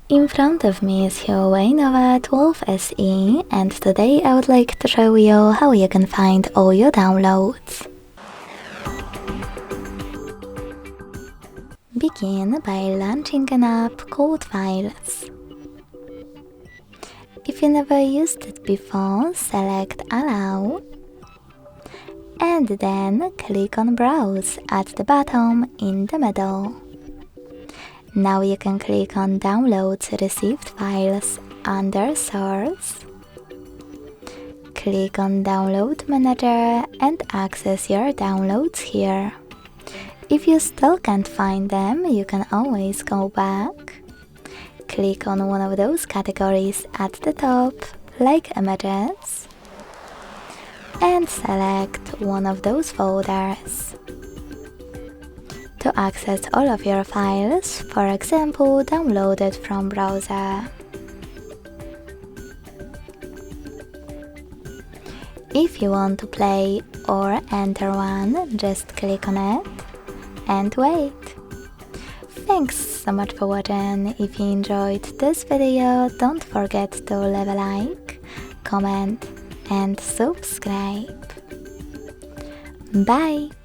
In front of me is HUAWEI Nova 12 SE, and today I would like to show you how you can find all your downloads. Begin by launching an app called Files. If you never used it before, select Allow and then click on Browse at the bottom in the middle. Now you can click on Downloads Received Files under Source. Click on Download Manager and access your downloads here. If you still can't find them, you can always go back. Click on one of those categories at the top, like Images, and select one of those folders. To access all of your files, for example, downloaded from browser. If you want to play or enter one, just click on it and wait. Thanks so much for watching. If you enjoyed this video, don't forget to leave a like, comment and subscribe. Bye!